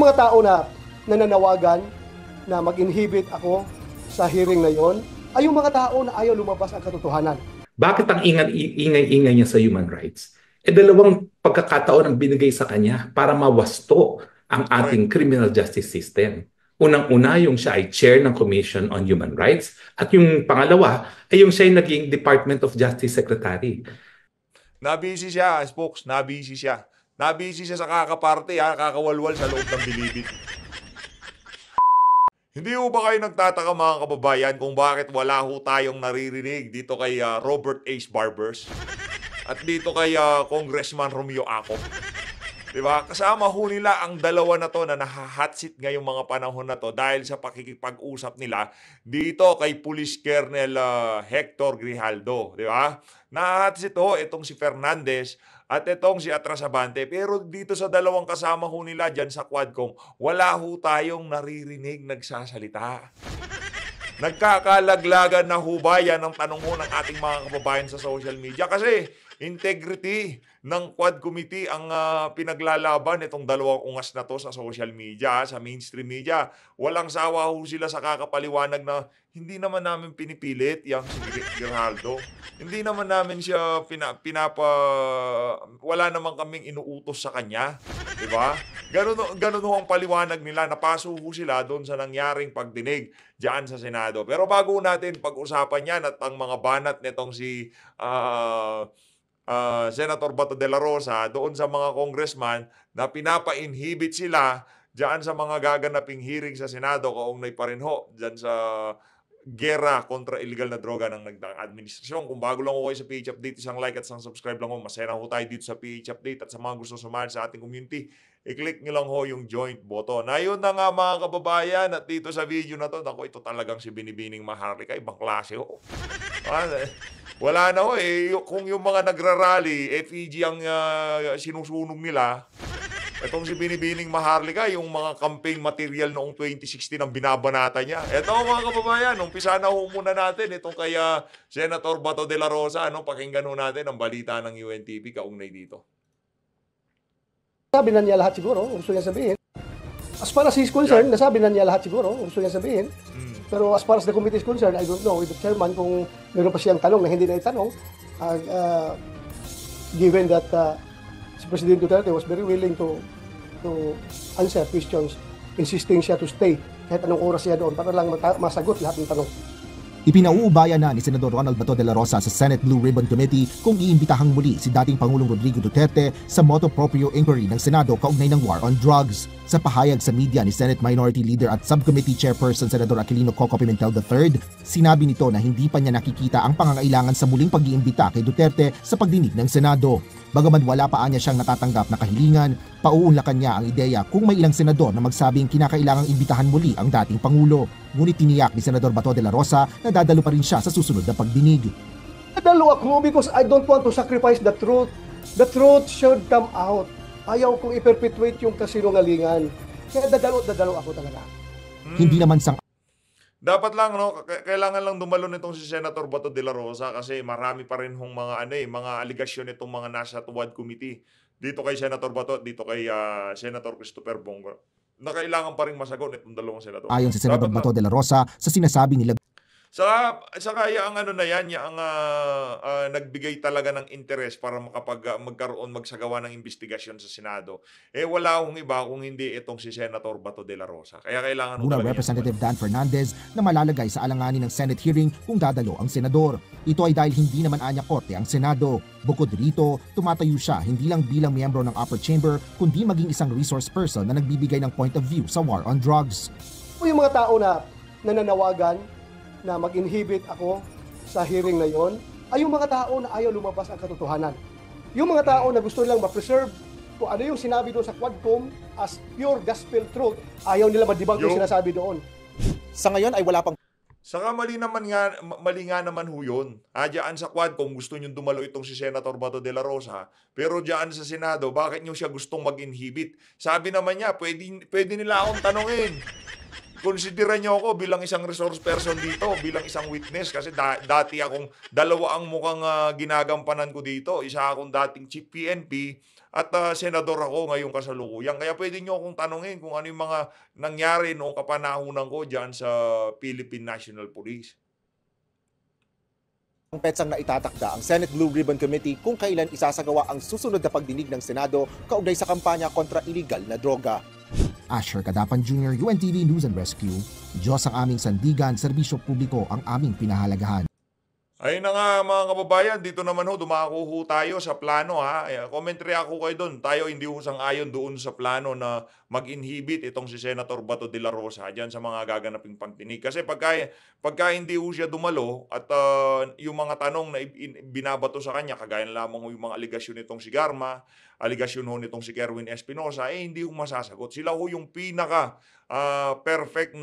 yung mga tao na nananawagan na mag-inhibit ako sa hearing na yon ay yung mga tao na ayaw lumabas ang katotohanan. Bakit ang ingay-ingay niya sa human rights? Dalawang pagkakataon ang binigay sa kanya para mawasto ang ating criminal justice system. Unang-una, yung siya ay chair ng Commission on Human Rights, at yung pangalawa ay yung siya ay naging Department of Justice Secretary. Nabisi siya, spokes, nabisi siya. Nabisi siya sa kakaparte, kakawalwal sa loob ng bilibid. Hindi ho ba kayo nagtataka mga kababayan kung bakit wala ho tayong naririnig dito kay Robert H. Barbers at dito kay Congressman Romeo Ako? Diba? Kasama ho nila ang dalawa na to na nahahatsit ngayong mga panahon na to dahil sa pakikipag-usap nila dito kay Police Colonel Hector Grijaldo. Diba? Nahahatsit ho itong si Fernandez at itong si Atrasabante. Pero dito sa dalawang kasama ho nila dyan sa Quadcom, wala ho tayong naririnig nagsasalita. Nagkakalaglagan na hubayan ang tanong ho ng ating mga kababayan sa social media kasi integrity ng Quad Committee ang pinaglalaban itong dalawang ungas na to sa social media, sa mainstream media. Walang sawa ho sila sa kakapaliwanag na hindi naman namin pinipilit yung si Grijaldo. Hindi naman namin siya wala naman kaming inuutos sa kanya. Diba? Ganun ho ang paliwanag nila. Napaso ho sila doon sa nangyaring pagdinig diyan sa Senado. Pero bago natin pag-usapan yan at ang mga banat nitong si Senator Bato de la Rosa doon sa mga congressman na pinapa-inhibit sila diyan sa mga gaganaping hearing sa Senado kaugnay pa rin ho diyan sa gera kontra illegal na droga ng nagdaang administrasyon. Kung bago lang ho kayo sa PH Update, isang like at isang subscribe lang ho. Masaya ho tayo dito sa PH Update at sa mga gusto sumali sa ating community, i-click nyo lang ho yung joint button. Ayun na nga mga kababayan, at dito sa video na to, naku, ito talagang si Binibining Maharlika, ibang klase ho. Wala na ho eh. Kung yung mga nagrarally, FEG ang sinusunog nila, itong si Binibining Maharlika, yung mga campaign material noong 2016 ang binabanata niya. Ito mga kababayan, umpisa na ho muna natin itong kaya Senator Bato de la Rosa. Pakinggan ho natin ang balita ng UNTV kaugnay dito. Sabi na niya lahat siguro, gusto niya sabihin. As far as he's concerned, nasabi na niya lahat siguro, gusto niya sabihin. Pero as far as the committee is concerned, I don't know with the chairman kung meron pa siyang tanong na hindi na itanong. Given that si President Duterte was very willing to answer questions, insisting siya to stay kahit anong oras siya doon para lang masagot lahat ng tanong. Ipinauubaya na ni Senador Ronald Bato de la Rosa sa Senate Blue Ribbon Committee kung iimbitahang muli si dating Pangulong Rodrigo Duterte sa motu proprio inquiry ng Senado kaugnay ng war on drugs. Sa pahayag sa media ni Senate Minority Leader at Subcommittee Chairperson Senador Aquilino Coco Pimentel III, sinabi nito na hindi pa niya nakikita ang pangangailangan sa muling pag-iimbita kay Duterte sa pagdinig ng Senado. Bagaman wala pa niya siyang natatanggap na kahilingan, pauunlakan niya ang ideya kung may ilang senador na magsabing kinakailangang imbitahan muli ang dating Pangulo. Ngunit tiniyak ni Senador Bato de la Rosa na dadalo pa rin siya sa susunod na pagdinig. Dadalo ako because I don't want to sacrifice the truth. The truth should come out. Ayaw kong i-perpetuate yung kasinungalingan. Kaya dadalo ako talaga. Hindi naman sang Dapat lang, kailangan lang dumalo nitong si Senator Bato de la Rosa kasi marami pa rin hong mga aligasyon nitong mga nasa Tuwad Committee. Dito kay Senator Bato, dito kay Senator Christopher Bongo, na kailangan pa rin masagot itong dalawang senador. Ayon si Senador Bato de la Rosa sa sinasabi nila Sa kaya ang nagbigay talaga ng interest para magsagawa ng investigasyon sa Senado. Wala hong iba kung hindi itong si Senator Bato de la Rosa. Kaya kailangan muna Representative Dan Fernandez na malalagay sa alanganin ng Senate hearing kung dadalo ang senador. Ito ay dahil hindi naman anya korte ang Senado. Bukod rito, tumatayo siya hindi lang bilang miyembro ng upper chamber kundi maging isang resource person na nagbibigay ng point of view sa war on drugs. Yung mga tao na nananawagan na mag-inhibit ako sa hearing na yon ay yung mga tao na ayaw lumabas ang katotohanan. Yung mga tao na gusto nilang ma-preserve kung ano yung sinabi doon sa Quadcom as pure gospel truth, ayaw nila ma-debunk yung sinasabi doon. Sa ngayon ay wala pang Saka mali nga naman ho yun. Diyan sa Quadcom gusto nyo dumalo itong si Senator Bato de la Rosa, pero diyan sa Senado, bakit nyo siya gustong mag-inhibit? Sabi naman niya, pwede nila akong tanungin. Konsidera niyo ako bilang isang resource person dito, bilang isang witness kasi dati akong dalawa ang mukhang ginagampanan ko dito. Isa akong dating chief PNP at senador ako ngayong kasalukuyan. Kaya pwede niyo akong tanungin kung ano yung mga nangyari noong kapanahunan ko diyan sa Philippine National Police. Ang petsang na itatakda ang Senate Blue Ribbon Committee kung kailan isasagawa ang susunod na pagdinig ng Senado kaugnay sa kampanya kontra iligal na droga. Asher Kadapan Jr., UNTV News and Rescue. Diyos ang aming sandigan, serbisyo publiko ang aming pinahalagahan. Ayun na nga mga kababayan, dito naman dumako tayo sa plano ha. Commentary ako kayo doon. Tayo hindi sang-ayon doon sa plano na mag-inhibit itong si Senator Bato de la Rosa diyan sa mga gaganaping pagdinig. Kasi pagka hindi siya dumalo at yung mga tanong na binabato sa kanya, kagaya lamang yung mga aligasyon nitong si Garma, aligasyon nitong si Kerwin Espinosa, hindi masasagot. Sila yung pinaka perfect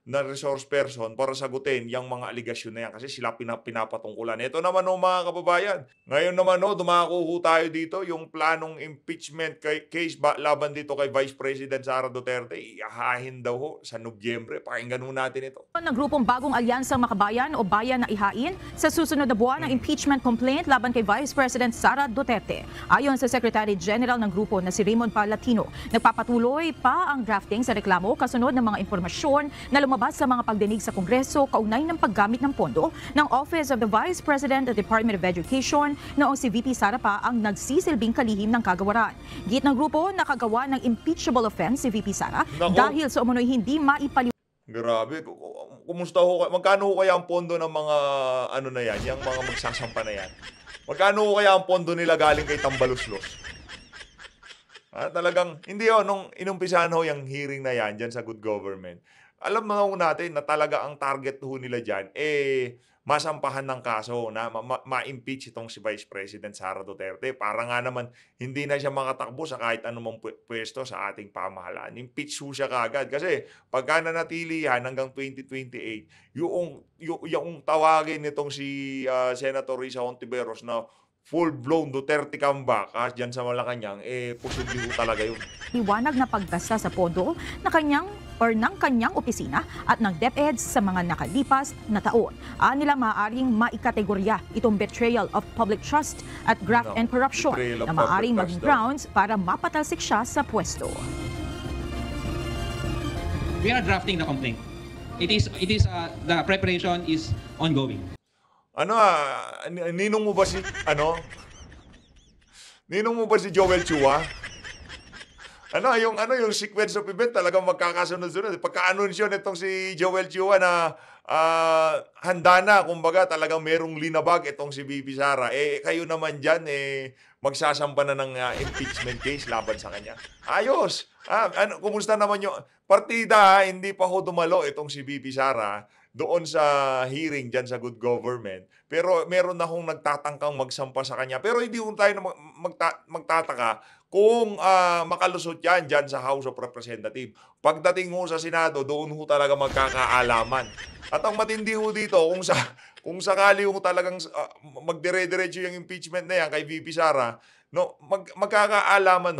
na resource person para sagutin yung mga aligasyon na yan kasi sila pinapatungkulan. Ito naman mga kababayan, ngayon naman dumako tayo dito yung planong impeachment case laban dito kay Vice President Sara Duterte. Iahahin daw sa Nobyembre. Pakinggan natin ito. Ng grupong Bagong Alyansang Makabayan o Bayan na ihain sa susunod na buwan ng impeachment complaint laban kay Vice President Sara Duterte. Ayon sa Secretary General ng grupo na si Raymond Palatino, nagpapatuloy pa ang drafting sa reklamo kasunod ng mga impormasyon na lumabas sa mga pagdinig sa Kongreso kaugnay ng paggamit ng pondo ng Office of the Vice President at Department of Education noong si VP Sara pa ang nagsisilbing kalihim ng kagawaran. Git ng grupo, nakagawa ng impeachable offense si VP Sara dahil sa umunoy hindi maipaliwanag. Grabe. Kumusta magkano kaya ang pondo ng mga na yan, yung mga magsasampa na yan? Magkano kaya ang pondo nila galing kay Tambaluslos? Talagang, hindi nung inumpisahan yung hearing na yan dyan sa Good Government, alam natin na talaga ang target nila dyan, masampahan ng kaso na ma-impeach itong si Vice President Sara Duterte. Para nga naman, hindi na siya makatakbo sa kahit anumang pwesto sa ating pamahalaan. Impeach siya kagad. Kasi pagka nanatili yan hanggang 2028, yung tawagin nitong si Senator Risa Hontiveros na full-blown Duterte comeback dyan sa Malacanang, posible talaga yun. Liwanag na paggasta sa pondo na ng kanyang opisina at ng DepEd sa mga nakalipas na taon. Nila maaaring maikategorya itong betrayal of public trust at graft and corruption na maaaring maging grounds para mapatalsik siya sa pwesto. We are drafting the complaint. The preparation is ongoing. Ninong mo ba si Ninong mo ba si Joel Chua? Yung sequence of event talagang magkakasunod-sunod. Pagka-anunsyo nitong si Joel Chua na handa na, kumbaga talagang merong linabag itong si VP Sara. Kayo naman dyan, magsasampa na ng impeachment case laban sa kanya. Ayos! Kumusta naman yung partida? Hindi pa dumalo itong si VP Sara doon sa hearing dyan sa Good Government. Pero meron na akong nagtatangkang magsampa sa kanya. Pero hindi tayo magtataka kung makalusot yan dyan sa House of Representatives. Pagdating sa Senado, doon talaga magkakaalaman. At ang matindi dito, kung sakali talagang magdire-diretso yung impeachment na yan kay VP Sara, magkakaalaman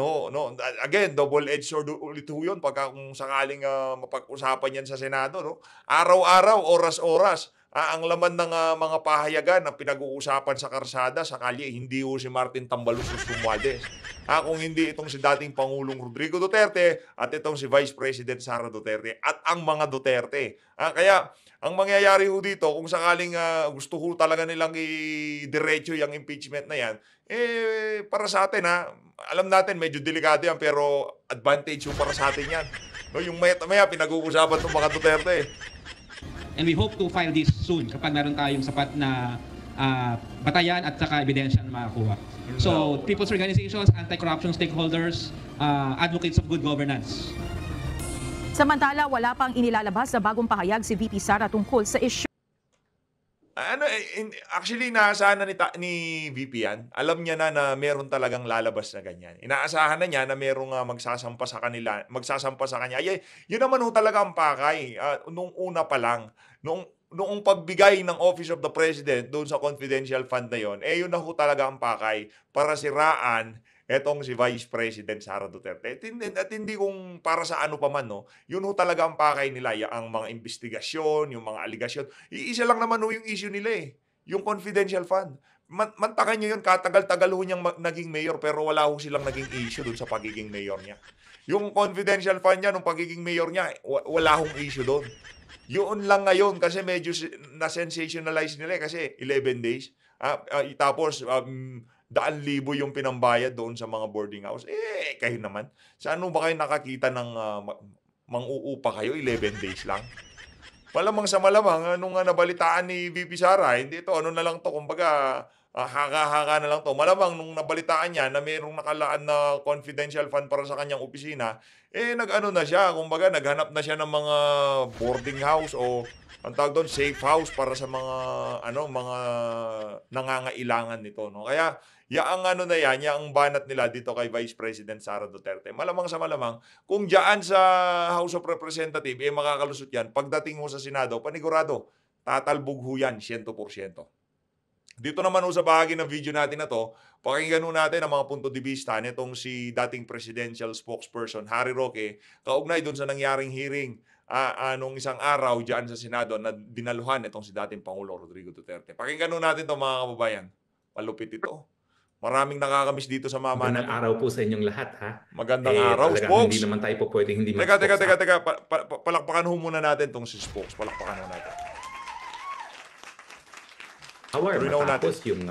Again, double-edged sword ulit yun kung sakaling mapag-usapan yan sa Senado. Araw-araw, oras-oras. Ang laman ng mga pahayagan na pinag-uusapan sa karsada, sakali hindi si Martin Tambaluslos Romualdez. Kung hindi itong si dating Pangulong Rodrigo Duterte at itong si Vice President Sara Duterte at ang mga Duterte. Kaya ang mangyayari dito, kung sakaling gusto talaga nilang i-diretso yung impeachment na yan, para sa atin alam natin medyo delikado yan pero advantage para sa atin yan. Yung maya pinag-uusapan ng mga Duterte. And we hope to file this soon kapag meron tayong sapat na batayan at saka ebidensya na makakuha. So, people's organizations, anti-corruption stakeholders, advocates of good governance. Samantala, wala pang inilalabas sa bagong pahayag si VP Sara tungkol sa issue. Actually, inaasahan na ni VP yan. Alam niya na meron talagang lalabas na ganyan. Inaasahan na niya na merong magsasampa sa kanya. Yun naman talaga ang pakay. Nung una pa lang, noong pagbigay ng Office of the President doon sa confidential fund na yun, yun na talaga ang pakay para siraan etong si Vice President Sara Duterte. At hindi kung para sa ano pa man, no, yun ho talaga ang pakay nila, ang mga investigasyon, yung mga aligasyon. Iisa lang naman ho yung issue nila eh, yung confidential fund. Mantakan nyo yun, katagal-tagal ho niyang naging mayor pero wala ho silang naging issue dun sa pagiging mayor niya. Yung confidential fund niya, nung pagiging mayor niya, wala hong issue doon. Yun lang ngayon kasi medyo na-sensationalize nila kasi 11 days. Tapos, 100,000 yung pinambayad doon sa mga boarding house. Kayo naman. Saan ba kayo nakakita ng mang-uupa kayo? 11 days lang. Malamang sa malamang, nung nabalitaan ni VP Sara, hindi ito, ano na lang to, kumbaga, haka-haka na lang to. Malamang nung nabalitaan niya na mayroong nakalaan na confidential fund para sa kanyang opisina, nag-ano na siya, kumbaga, naghanap na siya ng mga boarding house o ang tawag doon, safe house para sa mga mga nangangailangan nito, no. Kaya ang ang banat nila dito kay Vice President Sara Duterte. Malamang sa malamang kung diyan sa House of Representatives makakalusot yan, pagdating mo sa Senado, panigurado, tatalbog ho yan 100%. Dito naman ho sa bahagi ng video natin na to, pakinggan ho natin ang mga punto de vista nitong si dating presidential spokesperson Harry Roque kaugnay doon sa nangyaring hearing nung isang araw diyan sa Senado na dinaluhan itong si dating Pangulo Rodrigo Duterte. Pakinggan ho natin to mga kababayan. Palupit ito. Maraming nakakamiss dito sa mama Magandang natin. araw po sa inyong lahat, ha? Magandang araw, talagang Spokes. Hindi naman tayo po pwedeng hindi Teka. mag-spokes, Palakpakan ho muna natin itong si Spokes. Palakpakan ho natin. Tuloy na ho natin. Matapos yung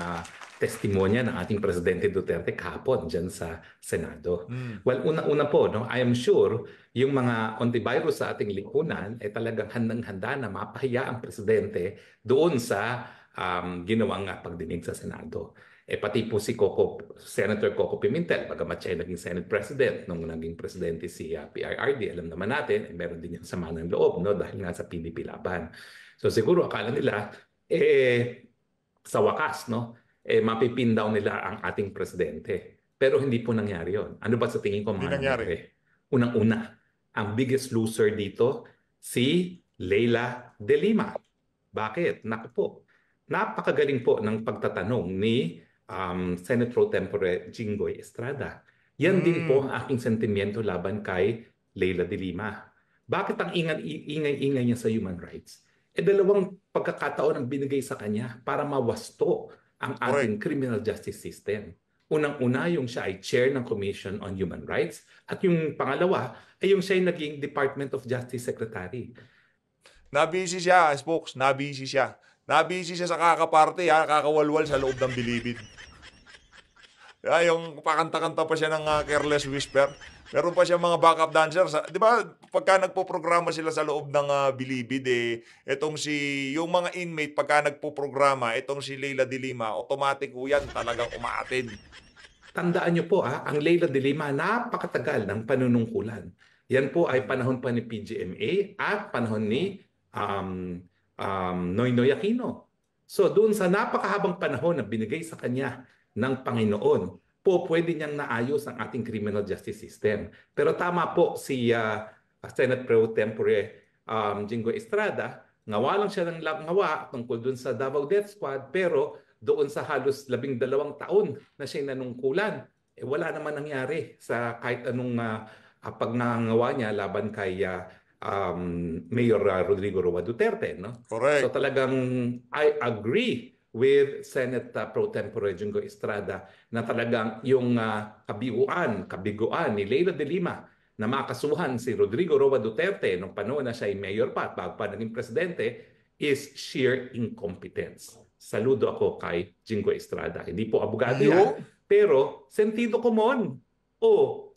testimonya ng ating Presidente Duterte kahapon dyan sa Senado. Well, una-una po, no, I am sure yung mga antivirus sa ating lipunan ay talagang handang-handa na mapahiya ang Presidente doon sa ginawang pagdinig sa Senado. Pati po si Senator Coco Pimentel, bagamat siya ay naging Senate President nung naging Presidente si PRRD, alam naman natin, meron din yung sama ng loob, no, dahil nga sa PDP laban. So siguro akala nila, sa wakas, no, mapipindown nila ang ating Presidente. Pero hindi po nangyari yon. Ano ba sa tingin ko Hindi nangyari? Unang-una, ang biggest loser dito, si Leila De Lima. Bakit? Naku po, napakagaling po ng pagtatanong ni Senate Pro Tempore Jinggoy Estrada. Yan din po ang aking sentimiento laban kay Leila De Lima. Bakit ang ingay niya sa human rights? Dalawang pagkakataon ang binigay sa kanya para mawasto ang ating criminal justice system. Unang-una, yung siya ay chair ng Commission on Human Rights at yung pangalawa ay yung siya ay naging Department of Justice Secretary. Nabisi siya, Spokes. Nabisi siya sa kakaparte, kakawalwal sa loob ng bilibid. Yung pakanta-kanta pa siya ng Careless Whisper. Meron pa siya mga backup dancers. Di ba, pagka nagpo-programa sila sa loob ng bilibid, yung mga inmate, pagka nagpo-programa, itong si Leila De Lima, automatic po yan, talagang umaatin. Tandaan niyo po, ang Leila De Lima, napakatagal ng panunungkulan. Yan po ay panahon pa ni PGMA at panahon ni Noynoy Aquino. So doon sa napakahabang panahon na binigay sa kanya ng Panginoon, pwede niyang naayos ang ating criminal justice system. Pero tama po si Senate Pro Tempore Jinggoy Estrada, ngawa lang siya ng ngawa tungkol doon sa Davao Death Squad, pero doon sa halos 12 taon na siya nanungkulan, wala naman nangyari sa kahit anong pagnangawa niya laban kay Mayor Rodrigo Roa Duterte, no? Correct. So talagang I agree with Senate Pro Tempore Jinggoy Estrada na talagang yung kabiguan ni Leila De Lima na makasuhan si Rodrigo Roa Duterte nung panahon na siya ay mayor pa at bago pa naging presidente is sheer incompetence. Saludo ako kay Jinggoy Estrada. Hindi po abogado yan, pero sentido común.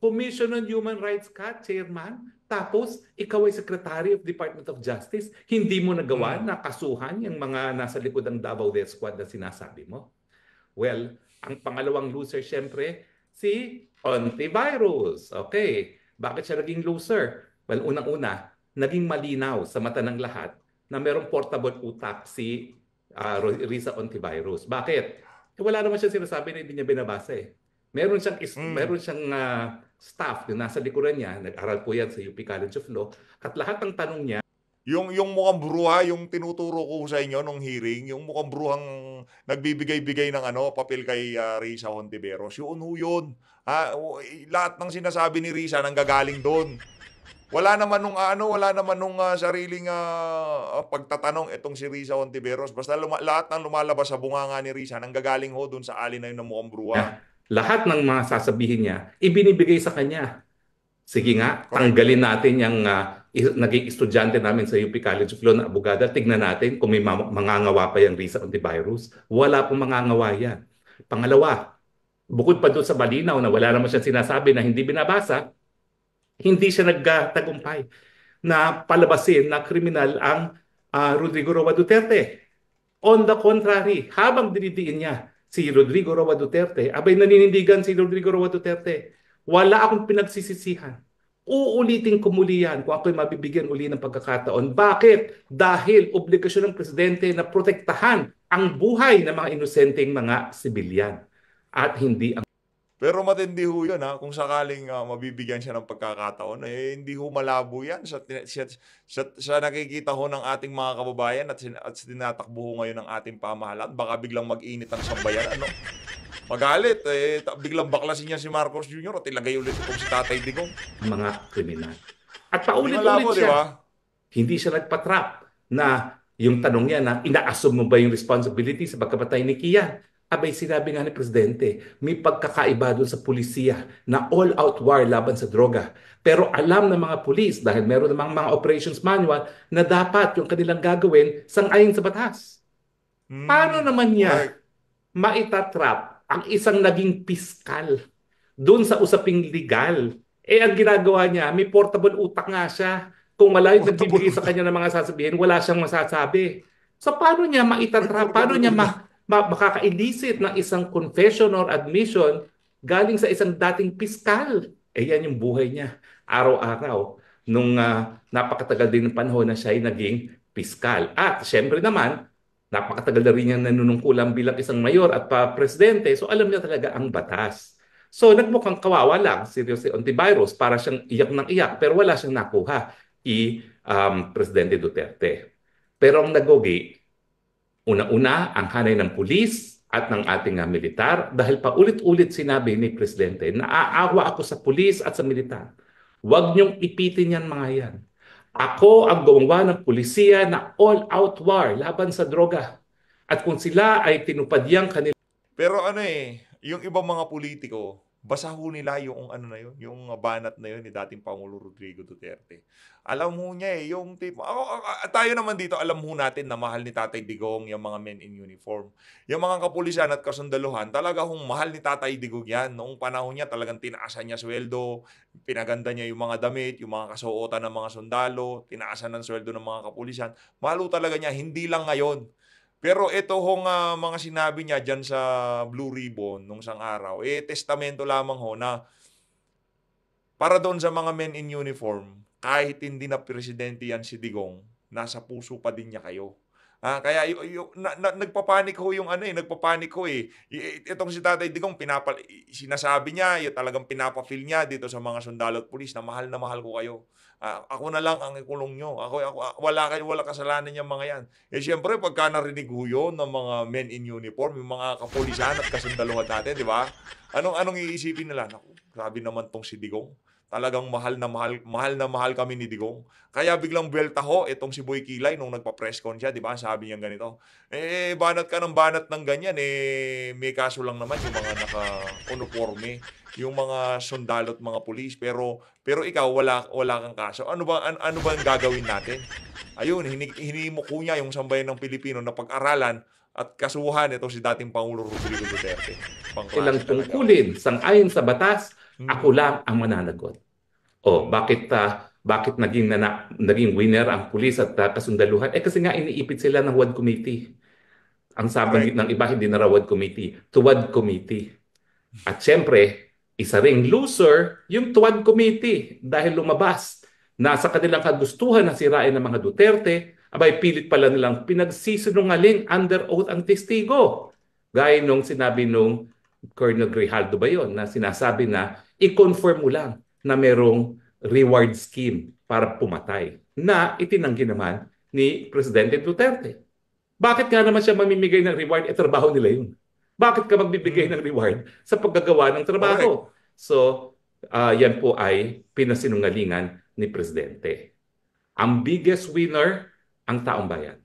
Commission on Human Rights ka, Chairman, tapos ikaw ay Secretary of Department of Justice, hindi mo nagawa na kasuhan yung mga nasa likod ng Davao Death Squad na sinasabi mo. Well, ang pangalawang loser syempre, si Antivirus. Okay, bakit siya naging loser? Well, unang-una, naging malinaw sa mata ng lahat na merong portable utak si Risa Antivirus. Bakit? Wala naman siya sinasabi na hindi niya binabasa eh. Meron siyang staff na nasa likuran niya, nag-aral po yan sa UP College of Law, at lahat ng tanong niya. Yung mukhang bruha, yung tinuturo ko sa inyo nung hearing, yung mukhang bruhang nagbibigay-bigay ng papel kay Risa Hontiveros, yun ho yun. Lahat ng sinasabi ni Risa nanggagaling doon. Wala naman nung sariling pagtatanong itong si Risa Hontiveros. Basta lahat ng lumalabas sa bunganga ni Risa nanggagaling ho doon sa alin na yun ng mukhang bruha. Lahat ng mga sasabihin niya, ibinibigay sa kanya. Sige nga, Correct. tanggalin natin yung naging estudyante namin sa UP College of Law na abogada. Tignan natin kung may mangangawa pa yung Risa Hontiveros. Wala pong mangangawa yan. Pangalawa, bukod pa doon sa malinaw na wala naman siya sinasabi na hindi binabasa, hindi siya nagtagumpay na palabasin na kriminal ang Rodrigo Roa Duterte. On the contrary, habang dinidiin niya si Rodrigo Roa Duterte, abay naninindigan si Rodrigo Roa Duterte. Wala akong pinagsisisihan. Uulitin ko muli yan kung ako'y mabibigyan uli ng pagkakataon. Bakit? Dahil obligasyon ng presidente na protektahan ang buhay ng mga inosenteng mga sibilyan at hindi ang Pero matindi ho yun kung sakaling mabibigyan siya ng pagkakataon, hindi ho malabo yan sa nakikita ho ng ating mga kababayan at tinatakbo ho ngayon ng ating pamahalaan. Baka biglang mag-init ang sambayan, magalit, biglang baklasin niya si Marcos Jr. at ilagay ulit itong si Tatay Digong. mga kriminal. At Hindi paulit-ulit malabo, di siya. ba? Hindi siya nagpatrap na yung tanong niya na ina-assume mo ba yung responsibility sa pagkamatay ni Kian? Abay, sinabi nga ni Presidente, may pagkakaiba doon sa pulisiya na all-out war laban sa droga. Pero alam ng mga pulis, dahil meron namang mga operations manual, na dapat yung kanilang gagawin sang-ayon sa batas. Paano naman niya Correct. maitatrap ang isang naging piskal doon sa usaping legal? Ang ginagawa niya, may portable utak nga siya. Kung wala yung nagbibigay sa kanya ng mga sasabihin, wala siyang masasabi. So paano niya maitatrap? Paano niya makaka-elicit ng isang confession or admission galing sa isang dating piskal? Yan yung buhay niya. Araw-araw. Nung napakatagal din ng panahon na siya ay naging piskal. At syempre naman, napakatagal na rin niyang nanunungkulan bilang isang mayor at presidente. So alam niya talaga ang batas. So nagmukhang kawawa lang si Risa Hontiveros para siyang iyak ng iyak pero wala siyang nakuha Presidente Duterte. Pero ang nagogi, una-una ang hanay ng pulis at ng ating militar dahil paulit-ulit sinabi ni Presidente, naaawa ako sa pulis at sa militar. Huwag niyong ipitin yan mga yan. Ako ang gumawa ng pulisiya na all-out war laban sa droga. At kung sila ay tinupad yang kanila. Pero yung ibang mga politiko, basaho nila yung yung banat na yun ni dating Pangulo Rodrigo Duterte. Alam mo niya yung tipo, tayo naman dito, alam mo natin na mahal ni Tatay Digong yung mga men in uniform. Yung mga kapulisan at kasundaluhan, talaga hong mahal ni Tatay Digong yan. Noong panahon niya, talagang tinaasan niya sweldo, pinaganda niya yung mga damit, yung mga kasuotan ng mga sundalo, tinaasan ng sweldo ng mga kapulisan. Mahal talaga niya, hindi lang ngayon. Pero ito hong mga sinabi niya dyan sa Blue Ribbon nung isang araw, testamento lamang ho na para doon sa mga men in uniform, kahit hindi na presidente yan si Digong, nasa puso pa din niya kayo. Kaya nagpapanik ho yung nagpapanik ho Itong si Tatay Digong, sinasabi niya, yung talagang pinapafeel niya dito sa mga sundalo at pulis na mahal ko kayo. Ako na lang ang ikulong nyo. Wala kasalanan yung mga yan. Siyempre, pagka narinig ho yun ng mga men in uniform, yung mga kapulisan at kasundaluhan natin, di ba? Anong iisipin nila? Naku, grabe naman tong si Digong. Talagang mahal na mahal kami ni Digong. Kaya biglang buwelta ho itong si Boy Kilay nung nagpa-press con siya, di ba? Sabi niya ganito, banat ka ng banat ng ganyan, may kaso lang naman yung mga naka-uniforme, yung mga sundalo at mga pulis, pero ikaw wala kang kaso. Ano ba ang gagawin natin? Ayun, hinimuko niya yung sambayan ng Pilipino na pag-aralan at kasuhan ito si dating Pangulo Rodrigo Duterte. Ilang tungkulin sang-ayon sa batas, ako lang ang mananagot. Bakit naging winner ang pulis at kasundaluhan? Kasi nga iniipit sila ng WAD committee. Ang sabi ng iba, hindi na WAD committee, TUWAD committee. At syempre, isa ring loser yung TUWAD committee dahil lumabas na sa kanilang kagustuhan na sirain ng mga Duterte, abay pilit pala nilang pinagsisinungaling under oath ang testigo. Gaya nung sinabi nung Colonel Grijaldo ba yun, na sinasabi na i-confirm mo lang na merong reward scheme para pumatay na itinanggi naman ni Presidente Duterte. Bakit nga naman siya mamimigay ng reward? Trabaho nila yun. Bakit ka magbibigay ng reward sa paggagawa ng trabaho? So, yan po ay pinasinungalingan ni Presidente. Ang biggest winner, ang taong bayan.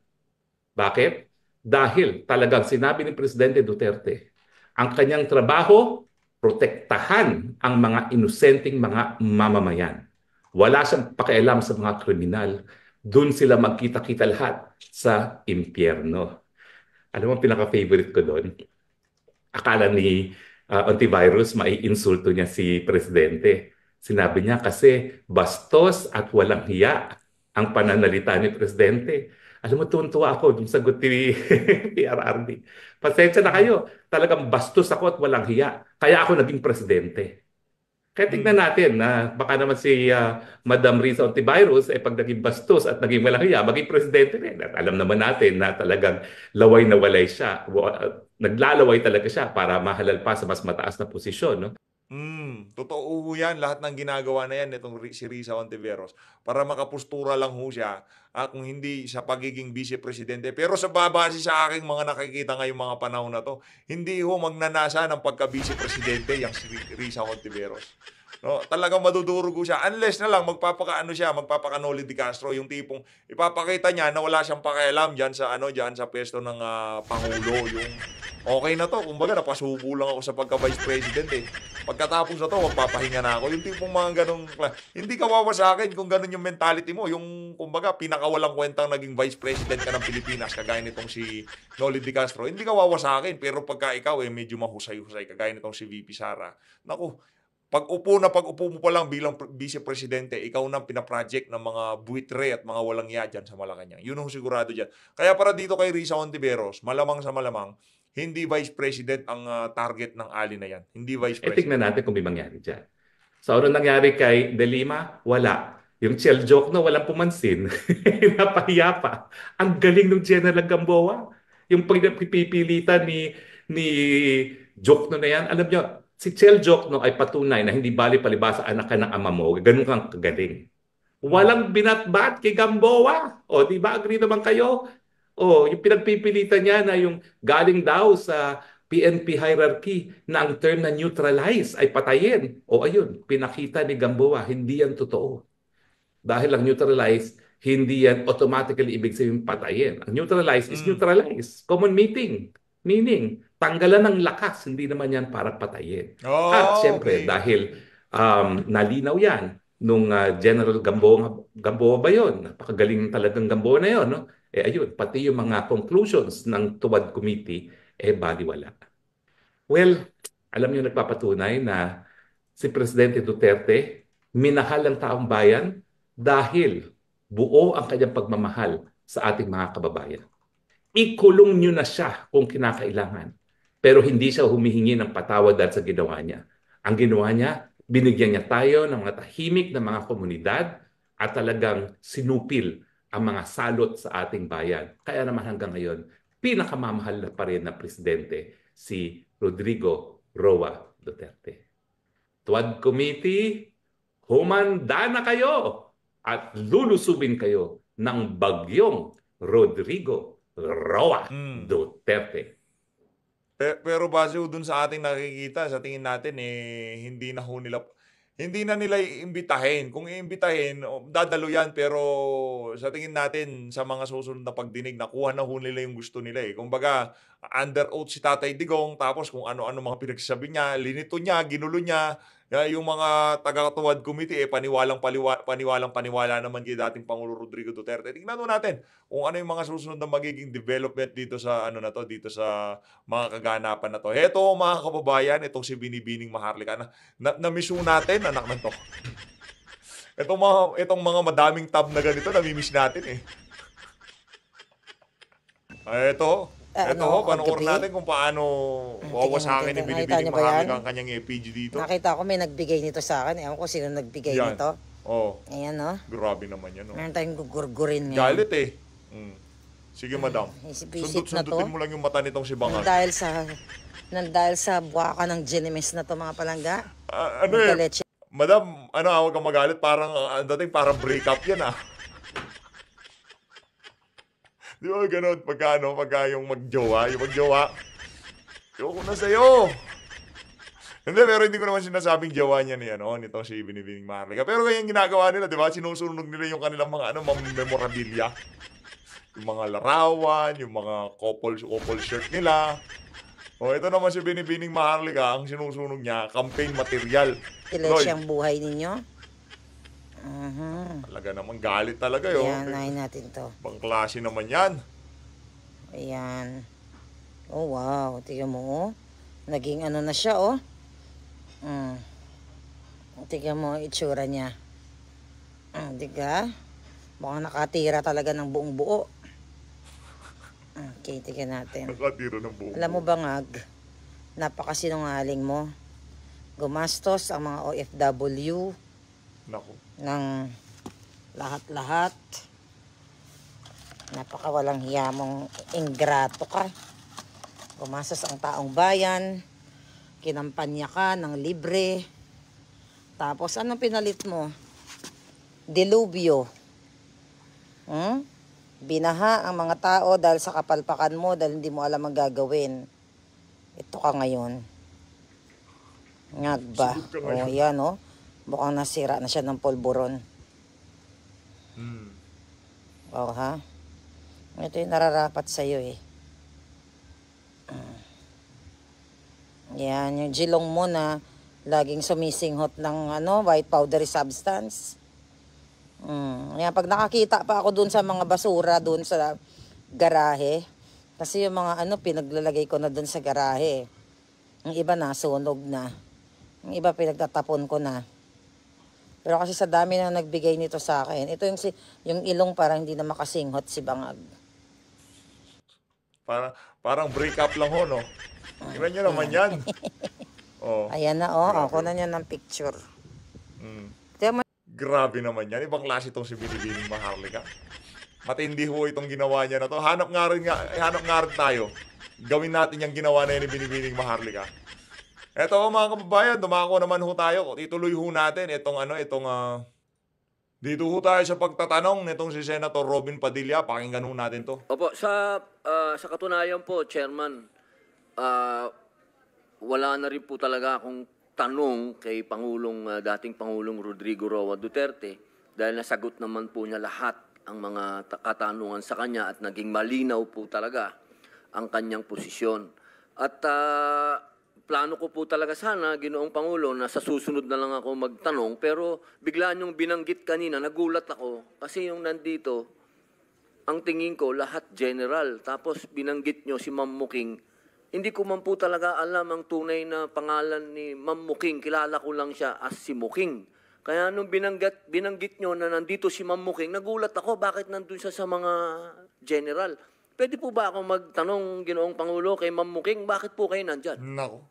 Bakit? Dahil talagang sinabi ni Presidente Duterte, ang kanyang trabaho, protektahan ang mga inosenteng mga mamamayan. Wala siyang pakialam sa mga kriminal. Doon sila magkita-kita lahat sa impyerno. Alam mo, pinaka-favorite ko doon? Akala ni Antivirus, maiinsulto niya si Presidente. Sinabi niya kasi bastos at walang hiya ang pananalita ni Presidente. Alam mo, tuwan-tuwa ako dun sagot ni PRRD. Pasensya na kayo. Talagang bastos ako at walang hiya. Kaya ako naging presidente. Kaya tignan natin na baka naman si Madam Riza Ontiveros pag naging bastos at naging walang hiya, maging presidente rin. At alam naman natin na talagang laway na walay siya. Naglalaway talaga siya para mahalal pa sa mas mataas na posisyon. No? Totoo yan. Lahat ng ginagawa na yan itong si Riza Ontiveros para makapustura lang ho siya kung hindi sa pagiging vice-presidente. Pero sa babase sa aking mga nakikita ngayong mga panahon na to, hindi ho magnanasa ng pagka-vice-presidente yung si Riza Ontiveros. No, talagang madudurugo siya unless na lang magpapaka-Noli de Castro, yung tipong ipapakita niya na wala siyang pakialam diyan sa pwesto ng pangulo, yung okay na to, kumbaga napasubo lang ako sa pagka-vice president Pagkatapos na to, magpapahinga na ako. Yung tipong mga ganung hindi kawawa sa akin kung ganun yung mentality mo, yung kumbaga pinakawalang kwentang naging vice president ka ng Pilipinas kagaya nitong si Noli de Castro. Hindi kawawa sa akin, pero pagka ikaw medyo mahusay-husay kagaya nitong si VP Sara. Naku, pag-upo mo pa lang bilang vice-presidente, ikaw nang pinaproject ng mga buitre at mga walang iya dyan sa Malacanang. Yun ang sigurado dyan. Kaya para dito kay Riza Ontiveros, malamang sa malamang, hindi vice-president ang target ng ali na yan. Hindi vice-president. Tignan natin kung may mangyari dyan. So, ano nangyari kay De Lima? Wala. Yung Chel Jokno, walang pumansin. Napahiya pa. Ang galing ng General Gamboa. Yung pagpipilitan ni Jokno na yan, alam nyo, si Chel Jokno ay patunay na hindi bali palibasa anak ka ng ama mo. Ganun kang kagaling. Walang binatbat kay Gamboa. O, di ba? Agree naman kayo? O, yung pinagpipilitan niya na yung galing daw sa PNP hierarchy na ang term na neutralize ay patayin. O, ayun, pinakita ni Gamboa, hindi yan totoo. Dahil ang neutralize, hindi yan automatically ibig sabihin patayin. Ang neutralize is neutralize. Common meaning, tanggalan ng lakas, hindi naman yan para patayin. At siyempre, dahil nalinaw yan nung General Gamboa ba yun? Napakagaling talagang Gamboa na yun. No? Ayun, pati yung mga conclusions ng Tuwad Committee, baliwala. Well, alam niyo nagpapatunay na si Presidente Duterte minahal ang taong bayan dahil buo ang kanyang pagmamahal sa ating mga kababayan. Ikulong niyo na siya kung kinakailangan. Pero hindi siya humihingi ng patawad dahil sa ginawa niya. Ang ginawa niya, binigyan niya tayo ng mga tahimik na mga komunidad at talagang sinupil ang mga salot sa ating bayan. Kaya naman hanggang ngayon, pinakamamahal na pa rin na presidente si Rodrigo Roa Duterte. Tuwad Committee, humanda na kayo at lulusubin kayo ng bagyong Rodrigo Roa Duterte. Pero base dun sa ating nakikita, sa tingin natin hindi na nila iimbitahin. Kung iimbitahin, dadalo yan, pero sa tingin natin sa mga susunod na pagdinig, nakuha na ho nila yung gusto nila Kumbaga, under oath si Tatay Digong, tapos kung ano-ano mga pinagsasabi niya, linito niya, ginulo niya, yung mga taga-Tuwad Committee, paniwalang-paniwala naman kay dating Pangulo Rodrigo Duterte. Tingnan natin kung ano yung mga susunod na magiging development dito sa dito sa mga kaganapan na to. Heto mga kababayan, itong si Binibining Maharlika na-missu natin, anak ng to. Itong mga madaming tab na ganito, nami-miss natin Ito, panoorin natin kung paano wawasakin ni Binibining Maharlika ang kanyang EPG dito. Nakita ko may nagbigay nito sa akin. Ewan ko sino nagbigay nito. Ayan, no? Grabe naman yan, Meron tayong gugurgurin ngayon. Galit Sige, madam. Sundutin mo lang yung mata nitong si Bangal. Nang dahil sa buwaka ng Genemis na to, mga palangga. Madam, huwag kang magalit. Parang, ang dating parang breakup yan, Di ba ganun? Pagka yung magjowa, ayoko na sa'yo. Hindi, pero hindi ko naman sinasabing jowa niya nitong si Binibining Maharlika. Pero ganyan ginagawa nila, di ba? Sinusunog nila yung kanilang mga memorabilia. Yung mga larawan, yung mga couple shirt nila. Ito naman si Binibining Maharlika, ang sinusunog niya, campaign material. Ilesyang buhay ninyo. Talaga naman, galit talaga yun. Ayan, nahin natin to. Bang klase naman yan. Ayan. Oh, wow. Tingnan mo, naging ano na siya, Tingnan mo, itsura niya. Diga? Mukhang nakatira talaga ng buong buo. Okay, tingnan natin. Nakatira ng buong Alam mo ba, Ngag, napakasinungaling mo. Gumastos ang mga OFW Naku. ng lahat-lahat. Napakawalang hiya mong ingrato ka. Gumastos ang taong bayan. Kinampanya ka ng libre. Tapos, anong pinalit mo? Dilubyo. Binaha ang mga tao dahil sa kapalpakan mo, dahil hindi mo alam ang gagawin. Ito ka ngayon. Ngag ba? O, yan, mukhang nasira na siya ng polburon. O, ha? Ito yung nararapat sa'yo, Yan, yung jilong mo na laging sumisinghot ng white powdery substance. Yan, pag nakakita pa ako dun sa mga basura dun sa garahe, kasi yung mga pinaglalagay ko na dun sa garahe. Yung iba nasunog na. Yung iba pinagtatapon ko na. Pero kasi sa dami na nagbigay nito sa akin, ito yung ilong parang hindi na makasinghot si Bangag. Parang break up lang no? Tingnan nyo naman yan. Ayan na, ako na niya ng picture. Grabe naman yan. Ibang klase itong si Binibining Maharlika. Matindi ho itong ginawa niya na to. Hanap nga rin tayo. Gawin natin yung ginawa na yan ni Binibining Maharlika. Eto mga kababayan, dumako naman ho tayo. Ituloy ho natin dito ho tayo sa pagtatanong nitong si Senator Robin Padilla. Pakinggan ho natin to. Opo, sa katunayan po, Chairman, wala na rin po talaga akong tanong kay dating Pangulong Rodrigo Roa Duterte dahil nasagot naman po niya lahat ang mga katanungan sa kanya at naging malinaw po talaga ang kanyang posisyon. At plano ko po talaga sana, Ginoong Pangulo, na sa susunod na lang ako magtanong, pero bigla niyong binanggit kanina, nagulat ako kasi yung nandito, ang tingin ko lahat general, tapos binanggit niyo si Ma'am Muking. Hindi ko man po talaga alam ang tunay na pangalan ni Ma'am Muking. Kilala ko lang siya as si Muking. Kaya nung binanggit nyo na nandito si Ma'am Muking, nagulat ako bakit nandun siya sa mga general. Pwede po ba ako magtanong, Ginoong Pangulo, kay Ma'am Muking, bakit po kayo nandyan? Nako.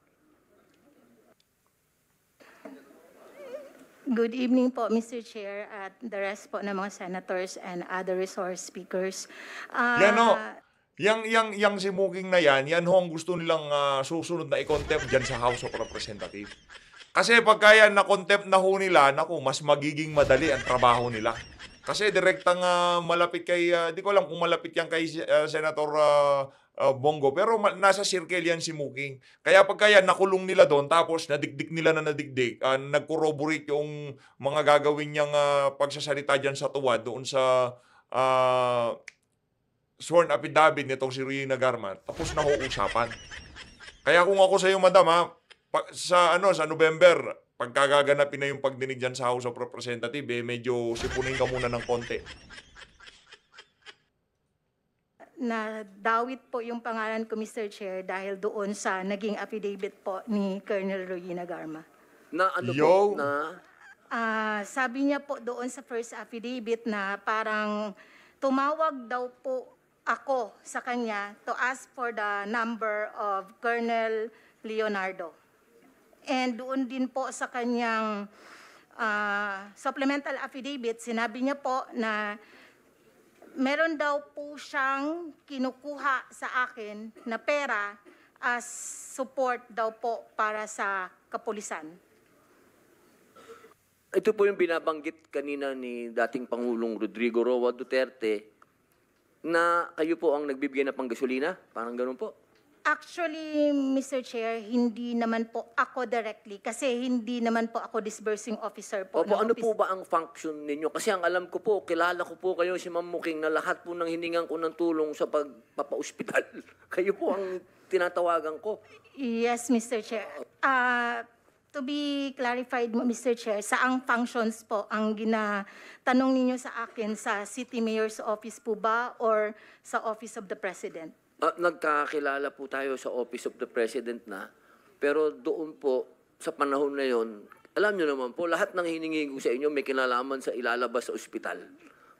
Good evening po, Mr. Chair, at the rest po ng mga senators and other resource speakers. Yang si Muking na yan ho ang gusto nilang susunod na i-contempt dyan sa House of Representatives. Kasi pagka yan na-contempt na ho nila, naku, mas magiging madali ang trabaho nila. Kasi direktang malapit kay, di ko alam kung malapit yan kay Senator Bongo, pero nasa circle yan si Muking. Kaya pagka yan nakulong nila doon, tapos nadikdik nila na nag-corroborate yung mga gagawin niyang pagsasalita dyan sa tuwa doon sa sworn affidavit nitong si Rina Garma, tapos na ho usapan. Kaya kung ako sa iyo, madam, sa November, pagkagaganapin na yung pagdinig dyan sa House of Representatives, medyo sipunin ka muna ng konti. Nadawit po yung pangalan ko, Mr. Chair, dahil doon sa naging affidavit po ni Colonel Rina Garma. Na ano po? Sabi niya po doon sa first affidavit na parang tumawag daw po ako sa kanya to ask for the number of Colonel Leonardo. And doon din po sa kanyang supplemental affidavit, sinabi niya po na meron daw po siyang kinukuha sa akin na pera as support daw po para sa kapulisan. ito po yung binabanggit kanina ni dating Pangulong Rodrigo Roa Duterte na kayo po ang nagbibigay na panggasolina? Parang ganun po. Actually, Mr. Chair, hindi naman po ako directly kasi hindi naman po ako disbursing officer po. Opo, ng ano office. po ba ang function ninyo? Kasi ang alam ko po, kilala ko po kayo si Ma'am Muking na lahat po ng hiningan ko ng tulong sa pagpapa-ospital. Kayo po ang tinatawagan ko. Yes, Mr. Chair. To be clarified, Mr. Chair, saang functions po ang ginatanong ninyo sa akin sa City Mayor's Office po ba or sa Office of the President? Nagkakilala po tayo sa Office of the President na, pero doon po, sa panahon na yon, alam nyo naman po, lahat ng hiningi ko sa inyo may kinalaman sa ilalabas sa ospital.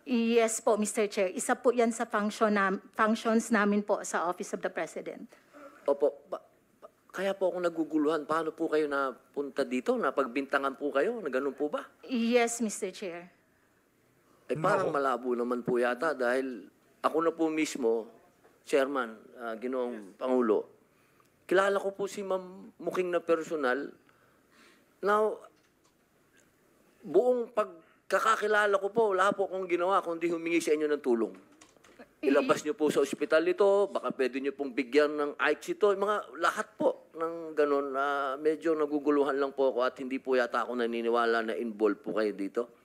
Yes po, Mr. Chair. Isa po yan sa functions namin po sa Office of the President. Opo, kaya po ako naguguluhan. Paano po kayo napunta dito? Napagbintangan po kayo? Na ganun po ba? Yes, Mr. Chair. Parang malabo naman po yata dahil ako na po mismo, Chairman, Ginoong Pangulo, kilala ko po si Ma'am Muking na personal. Now, buong pagkakakilala ko po, wala po akong ginawa kundi humingi sa inyo ng tulong. Ilabas niyo po sa ospital ito, baka pwede niyo pong bigyan ng ICE ito, mga lahat po ng ganun. Medyo naguguluhan lang po ako at hindi po yata ako naniniwala na involved po kayo dito.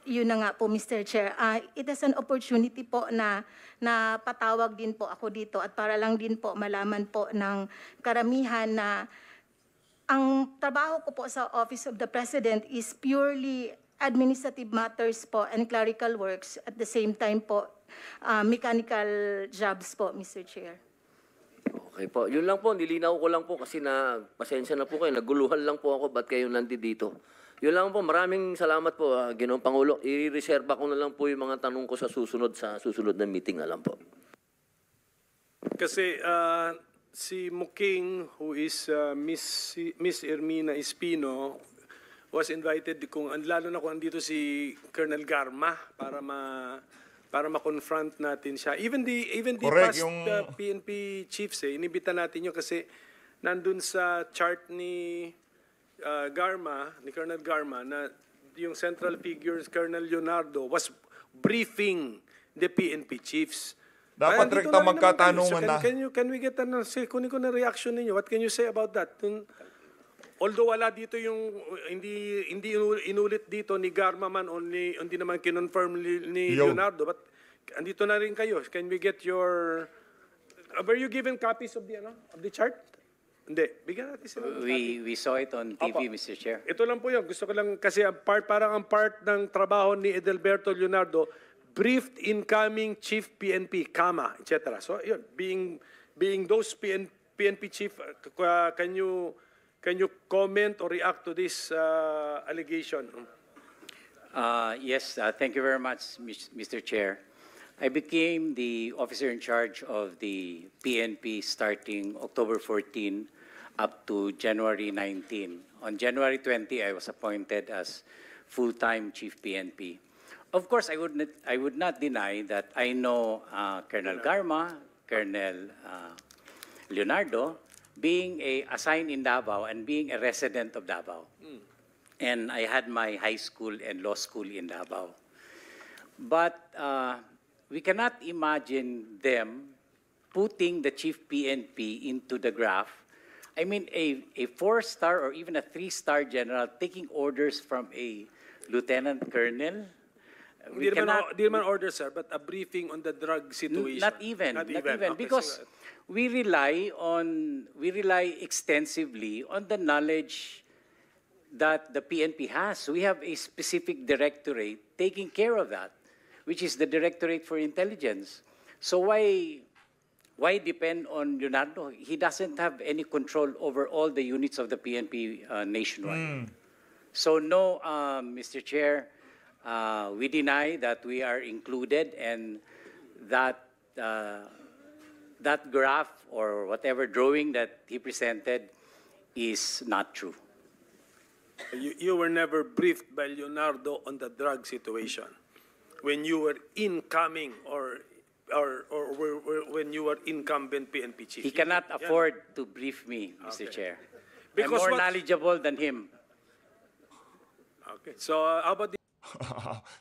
Yun na nga po, Mr. Chair. It is an opportunity po na patawag din po ako dito at para lang din po malaman po ng karamihan na ang trabaho ko po sa Office of the President is purely administrative matters po and clerical works. At the same time po, mechanical jobs po, Mr. Chair. Okay po. Yun lang po, nilinaw ko lang po kasi pasensya na po kayo. Naguluhan lang po ako ba't kayo nandito. Yun lang po. Maraming salamat po, Ginoong Pangulo. I-reserve ko na lang po yung mga tanong ko sa susunod na meeting na lang po. Kasi si Muking, who is Miss Ermina Espino, was invited lalo na kung andito si Colonel Garma para ma-confront natin siya. Even the Correct, past PNP chiefs, inibita natin yun kasi nandun sa chart ni Colonel Garma, na yung central figures, Colonel Leonardo, was briefing the PNP chiefs. Dapat rekta magkatanungan na. Can we get kunin ko na reaction ninyo? What can you say about that? Although wala dito yung, hindi inulit dito ni Garma man o hindi naman kinonfirm ni Leonardo, but andito na rin kayo. Can we get your, were you given copies of the chart? Hindi. Bigyan natin sila. We saw it on TV, Opo. Mr. Chair. Ito lang po yun. Gusto ko lang, kasi parang ang part ng trabaho ni Edelberto Leonardo, briefed incoming chief PNP, etc. So, yun, being those PNP chief, can you comment or react to this allegation? Yes, thank you very much, Mr. Chair. I became the officer in charge of the PNP starting October 14 up to January 19. On January 20, I was appointed as full-time chief PNP. Of course, I would not deny that I know Colonel Garma, Colonel Leonardo, being assigned in Davao and being a resident of Davao. And I had my high school and law school in Davao. But we cannot imagine them putting the chief PNP into the graph. I mean, a 4-star or even a 3-star general taking orders from a lieutenant colonel. Hindi naman order, sir, but a briefing on the drug situation. Not even, Okay, because we rely extensively on the knowledge that the PNP has. We have a specific directorate taking care of that, which is the Directorate for Intelligence. So why depend on Leonardo? He doesn't have any control over all the units of the PNP nationwide. So no, Mr. Chair, we deny that we are included, and that graph or whatever drawing that he presented is not true. You were never briefed by Leonardo on the drug situation when you were incoming or when you were incumbent PNP chief. He cannot afford to brief me, Mr. Chair. Because I'm more knowledgeable than him. Okay. So, how about the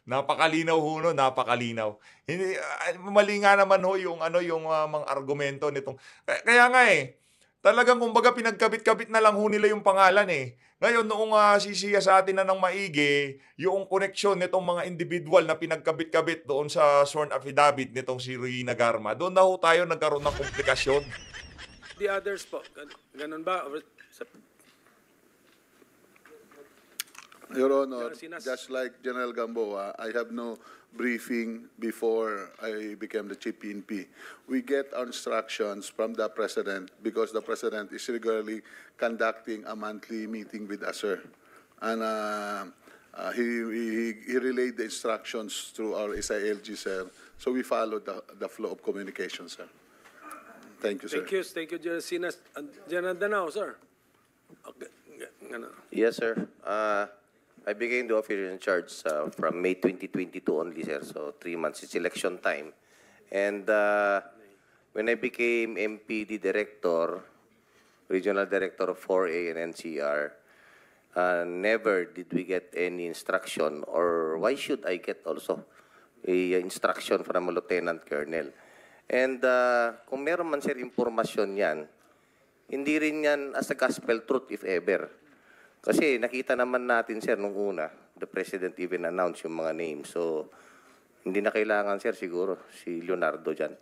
Napakalinaw ho no, napakalinaw. Hindi mali nga naman ho yung mga argumento nitong kaya nga talagang kumbaga pinagkabit-kabit na lang ho nila yung pangalan Ngayon noong sisiya sa atin na ng maigi, yung koneksyon nitong mga individual na pinagkabit-kabit doon sa sworn affidavit nitong si Rina Garma, doon na ho tayo nagkaroon ng komplikasyon. the others po? Ganun ba? Your Honor, Sinas. just like General Gamboa, I have no briefing before I became the Chief PNP. We get our instructions from the President because the President is regularly conducting a monthly meeting with us, sir. And he relayed the instructions through our SILG, sir. So we followed the flow of communication, sir. Thank you, sir. Thank you, General Sinas. General Danao, sir. Okay. Yes, sir. I became the officer in charge from May 2022 only, sir. So 3 months. It's election time. And when I became MPD director, regional director of 4A and NCR, never did we get any instruction, or why should I get also a instruction from a lieutenant colonel? And kung meron man, sir, impormasyon yan, hindi rin yan as a gospel truth if ever. Kasi nakita naman natin, sir, nung una, the President even announced yung mga names. So, hindi na kailangan, sir, siguro, si Leonardo dyan.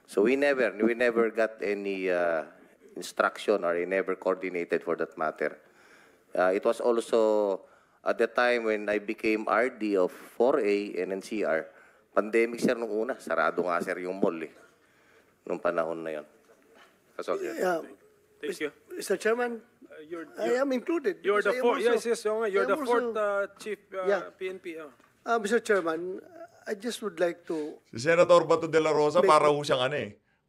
So, we never got any instruction or we never coordinated for that matter. It was also at the time when I became RD of 4A and NCR, pandemic, sir, nung una. Sarado nga, sir, yung mall, nung panahon na yun. That's all, sir. Thank you. Mr. Chairman, I am included. You're the fourth. Yes, you're the fourth chief PNP. Mr. Chairman, I just would like to... Si Senator Bato de la Rosa, para ho siyang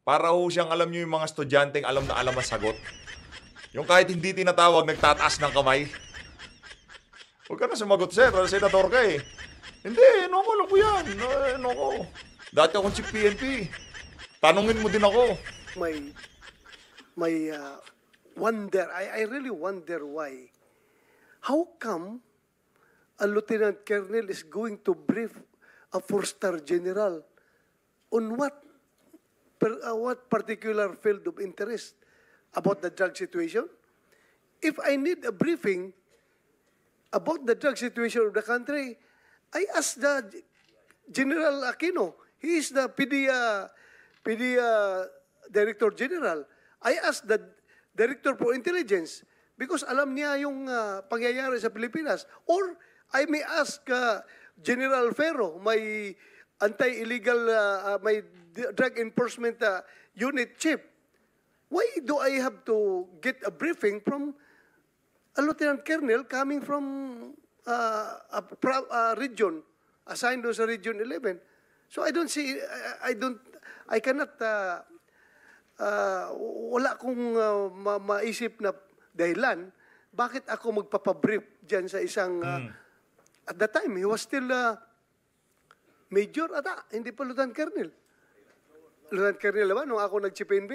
para ho siyang alam niyo yung mga estudyanteng alam na alam ang sagot. Yung kahit hindi tinatawag, nagtataas ng kamay. Huwag ka na sumagot, sir. Senator ka Hindi, alam ko yan. Ko. Dati akong chief PNP. Tanungin mo din ako. My wonder, I really wonder why. How come a lieutenant colonel is going to brief a four-star general on what particular field of interest about the drug situation? If I need a briefing about the drug situation of the country, I ask the General Aquino. He is the PDEA Director General. I asked the Director for Intelligence because alam niya yung pangyayari sa Pilipinas. Or I may ask General Ferro, my anti-illegal, my drug enforcement unit chief. Why do I have to get a briefing from a lieutenant colonel coming from a region assigned to sa Region 11? So I don't see, I cannot, wala akong maisip na dahilan bakit ako magpapabrief dyan sa isang, at that time, he was still major ata, hindi pa lieutenant colonel. Lieutenant colonel naman, nung ako nag-CPNB,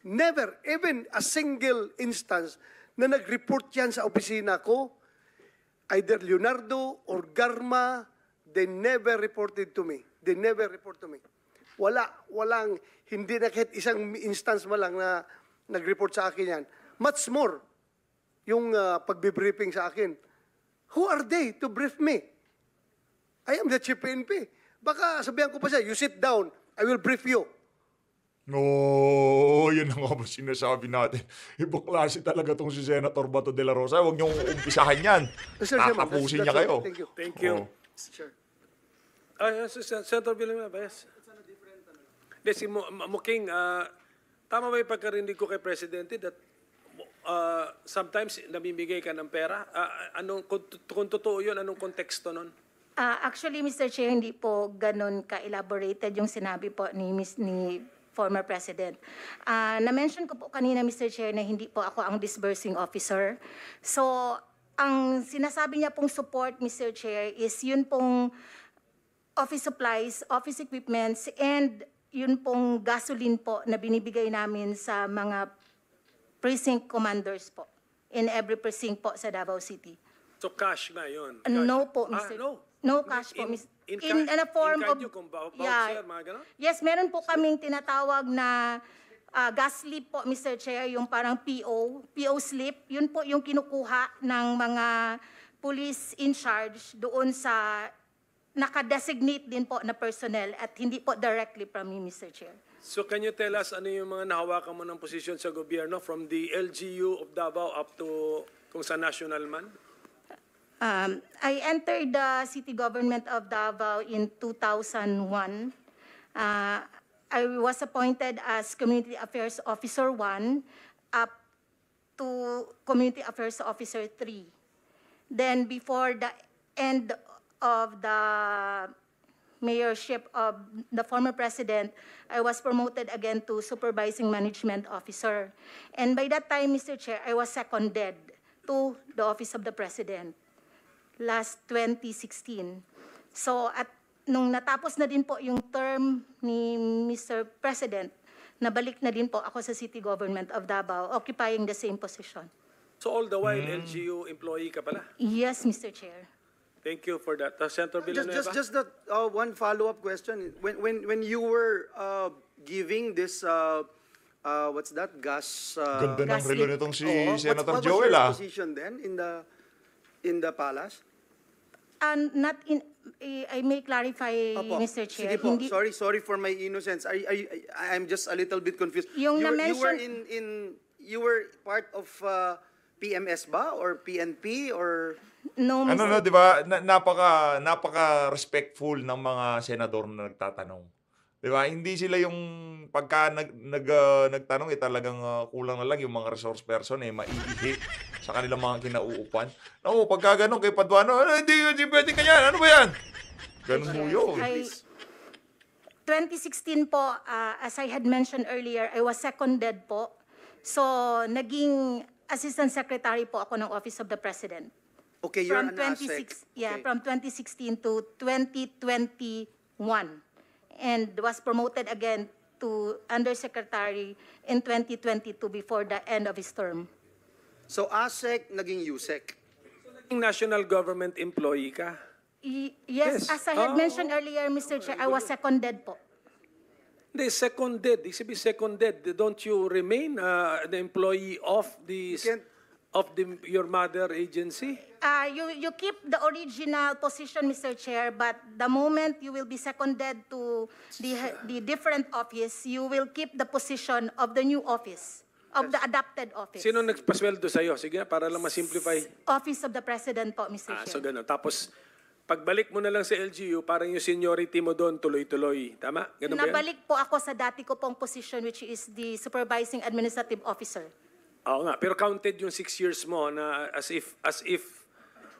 never, even a single instance na nag-report yan sa opisina ko, either Leonardo or Garma, they never reported to me. They never report to me. Walang, hindi na kahit isang instance mo lang na nag-report sa akin yan. Much more, yung pagbibriefing sa akin. Who are they to brief me? I am the chief PNP. Baka sabihan ko pa siya, you sit down, I will brief you. No, yun ang nga ba sinasabi natin. Ibang klase talaga itong si Senator Bato de la Rosa. Huwag niyong umpisahan yan. Tatapusin niya kayo. Thank you. Thank you. Sure. Senator Villanueva, yes. Si Muking, tama ba yung pagkarinig ko kay Presidente that sometimes namimigay ka ng pera? Kung totoo yun, anong konteksto nun? Actually, Mr. Chair, hindi po ganun ka-elaborated yung sinabi po ni former President. Na-mention ko po kanina, Mr. Chair, na hindi po ako ang disbursing officer. So, ang sinasabi niya pong support, Mr. Chair, is yun pong office supplies, office equipments, and yun pong gasoline po na binibigay namin sa mga precinct commanders po in every precinct po sa Davao City. So cash na yun? No po, Ah, Mr. no. No cash po, Mr. In a form of... voucher, mga ganon? Yes, meron po kaming tinatawag na gas slip po, Mr. Chair, yung parang PO slip. Yun po yung kinukuha ng mga police in charge doon sa nakadesignate din po na personnel at hindi po directly from me, Mr. Chair. So can you tell us ano yung mga nahawakan mo ng posisyon sa gobyerno from the LGU of Davao up to kung sa national man? I entered the city government of Davao in 2001. I was appointed as Community Affairs Officer 1 up to Community Affairs Officer 3. Then before the end of the mayorship of the former president, I was promoted again to Supervising Management Officer. And by that time, Mr. Chair, I was seconded to the Office of the President last 2016. So nung natapos na din po yung term ni Mr. President, nabalik na din po ako sa City Government of Davao, occupying the same position. So all the while, LGU employee ka pala? Yes, Mr. Chair. Thank you for that. Senator Villanueva? Just that one follow-up question. When you were giving this, what's that, gas... Ganda ng relo nitong si Senator what Joel, was your position then in the palace? Not in, I may clarify, Opo. Mr. Chair. Sige po. Hindi, Sorry for my innocence. I'm just a little bit confused. Yung you were na-mention- you were part of PMS ba or PNP or... no, Ano Mr. no, 'di ba? Napaka respectful ng mga senador na nagtatanong. 'Di ba? Hindi sila yung pagka nagtanong talagang kulang na lang yung mga resource person maiihi sa kanilang mga kinauupan. No, pagka ganun kay Paduano, hindi pwede kanya. Ano ba 'yan? Ganun mo yun. 2016 po, as I had mentioned earlier, I was seconded po. So, naging Assistant Secretary po ako ng Office of the President. Okay, you're an ASEC. Yeah, Okay. from 2016 to 2021. And was promoted again to Undersecretary in 2022 before the end of his term. So ASEC naging USEC. National government employee ka? Yes, Yes. as I had mentioned earlier, Mr. Chair, I was seconded po. Hindi, seconded. Ibig sabihin seconded. Don't you remain an employee of your mother agency? You keep the original position, Mr. Chair, but the moment you will be seconded to the different office, you will keep the position of the new office, of the adopted office. Sino nagpasweldo sa'yo? Sige, para lang ma-simplify. Office of the President po, Mr. Chair. So gano'n. Tapos, pagbalik mo na lang sa LGU, parang yung seniority mo doon tuloy-tuloy. Tama? Ganun ba yan? Nabalik po ako sa dati ko pong position, which is the Supervising Administrative Officer. Oo nga, pero counted yung 6 years mo na as if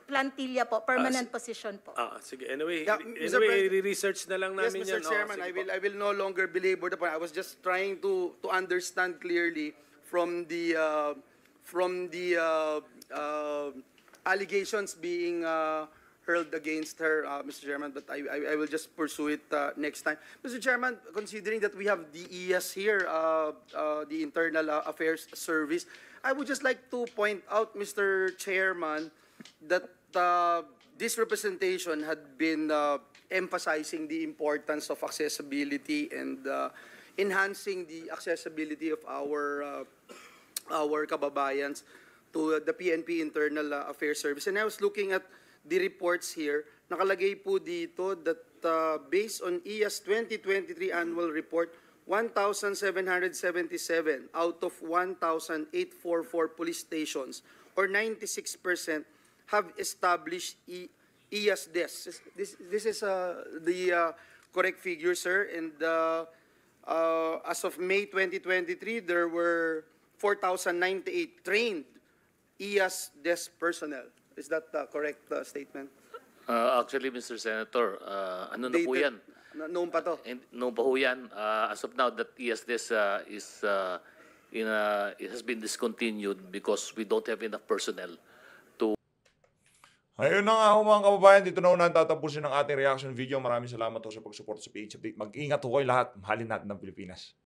Plantilla po, permanent position po. sige. Anyway, Yeah, Mr. President. research na lang Yes, namin Mr. yan. Chairman, Sige po. I will no longer belabor the point. I was just trying to understand clearly from the allegations being hurled against her, Mr. Chairman, but I will just pursue it next time. Mr. Chairman, considering that we have the ES here, the Internal Affairs Service, I would just like to point out, Mr. Chairman, that this representation had been emphasizing the importance of accessibility and enhancing the accessibility of our kababayans to the PNP Internal Affairs Service. And I was looking at the reports here. Nakalagay po dito that based on EAS 2023 annual report, 1,777 out of 1,844 police stations, or 96%, have established EAS desks. This is the correct figure, sir. And as of May 2023, there were 4,098 trained EAS desk personnel. Is that the correct statement? Actually, Mr. Senator, ano na po yan? Noon pa to? Noon pa po yan. As of now, that ESDS it has been discontinued because we don't have enough personnel to... Ayun na nga mga kababayan, dito na unahan tatapusin ang ating reaction video. Maraming salamat po sa pag-support sa PH Update. Mag-ingat po kayo lahat. Mahalin natin ng Pilipinas.